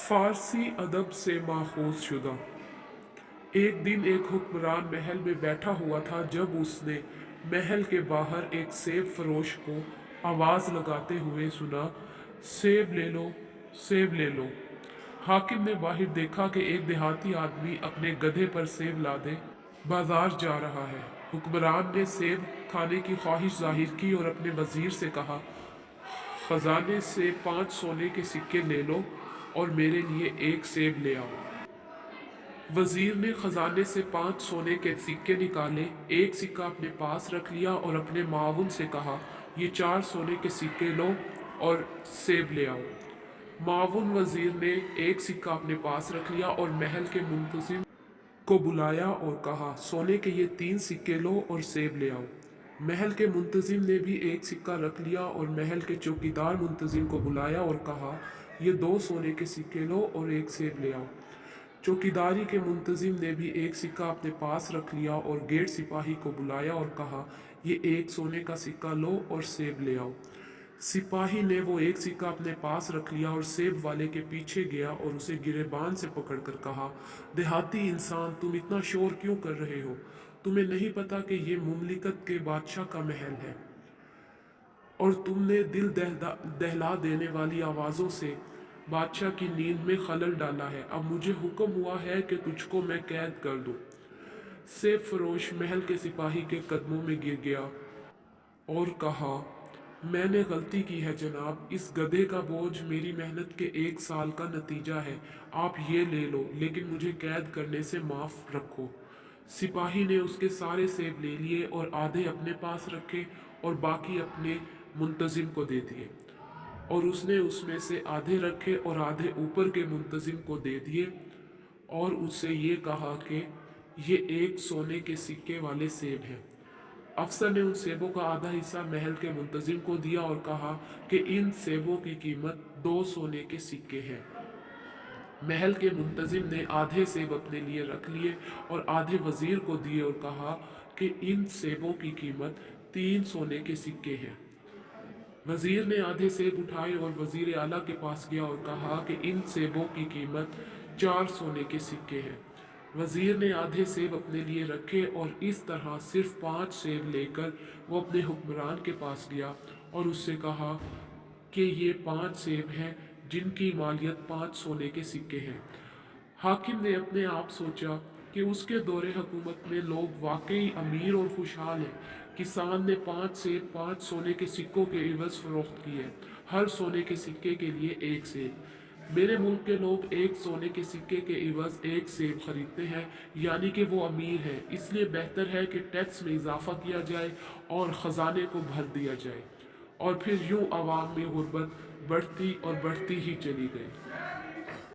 फारसी अदब से माखूज शुदा। एक दिन एक हुक्मरान महल में बैठा हुआ था जब उसने महल के बाहर एक सेब फरोश को आवाज़ लगाते हुए सुना, सेब ले लो, सेब ले लो। हाकिम ने बाहर देखा कि एक देहाती आदमी अपने गधे पर सेब लादे बाजार जा रहा है। हुक्मरान ने सेब खाने की ख्वाहिश जाहिर की और अपने वजीर से कहा, खजाने से 5 सोने के सिक्के ले लो और मेरे लिए एक सेब ले आओ। वजीर ने खजाने से 5 सोने के सिक्के निकाले, एक सिक्का अपने पास रख लिया और अपने माउन से कहा, ये 4 सोने के सिक्के लो और सेब ले आओ। माउन वजीर ने एक सिक्का अपने पास रख लिया और महल के मुंतजिम को बुलाया और कहा, सोने के ये 3 सिक्के लो और सेब ले आओ। महल के मुंतजिम ने भी एक सिक्का रख लिया और महल के चौकीदार मुंतजिम को बुलाया और कहा, ये 2 सोने के सिक्के लो और एक सेब ले आओ। चौकीदारी के मुंतजिम ने भी एक सिक्का अपने पास रख लिया और गेट सिपाही को बुलाया और कहा, ये 1 सोने का सिक्का लो और सेब ले आओ। सिपाही ने वो एक सिक्का अपने पास रख लिया और सेब वाले के पीछे गया और उसे गिरेबान से पकड़कर कहा, देहाती इंसान, तुम इतना शोर क्यों कर रहे हो? तुम्हें नहीं पता कि ये मुमलिकत के बादशाह का महल है और तुमने दिल दहला देने वाली आवाज़ों से बादशाह की नींद में खलल डाला है। अब मुझे हुक्म हुआ है कि तुझको मैं कैद कर दूं। सेब फरोश महल के सिपाही के कदमों में गिर गया और कहा, मैंने गलती की है जनाब, इस गधे का बोझ मेरी मेहनत के 1 साल का नतीजा है। आप ये ले लो, लेकिन मुझे कैद करने से माफ़ रखो। सिपाही ने उसके सारे सेब ले लिए और आधे अपने पास रखे और बाकी अपने मुंतजिम को दे दिए, और उसने उसमें से आधे रखे और आधे ऊपर के मुंतजिम को दे दिए और उससे ये कहा कि ये 1 सोने के सिक्के वाले सेब हैं। अफसर ने उन सेबों का आधा हिस्सा महल के मुंतजिम को दिया और कहा कि इन सेबों की कीमत 2 सोने के सिक्के हैं। महल के मुंतजिम ने आधे सेब अपने लिए रख लिए और आधे वजीर को दिए और कहा कि इन सेबों की कीमत 3 सोने के सिक्के हैं। वजीर ने आधे सेब उठाए और वजीर आला के पास गया और कहा कि इन सेबों की कीमत 4 सोने के सिक्के हैं। वजीर ने आधे सेब अपने लिए रखे और इस तरह सिर्फ 5 सेब लेकर वो अपने हुक्मरान के पास गया और उससे कहा कि ये 5 सेब हैं जिनकी मालियत 5 सोने के सिक्के हैं। हाकिम ने अपने आप सोचा कि उसके दौरे हुकूमत में लोग वाकई अमीर और खुशहाल हैं। किसान ने 5 सेब 5 सोने के सिक्कों के इवज़ फरोख्त किए, हर सोने के सिक्के के लिए 1 सेब। मेरे मुल्क के लोग 1 सोने के सिक्के के इवज़ 1 सेब खरीदते हैं, यानी कि वो अमीर हैं। इसलिए बेहतर है कि टैक्स में इजाफा किया जाए और ख़जाने को भर दिया जाए। और फिर यूं आवाम में गुर्बत बढ़ती और बढ़ती ही चली गई।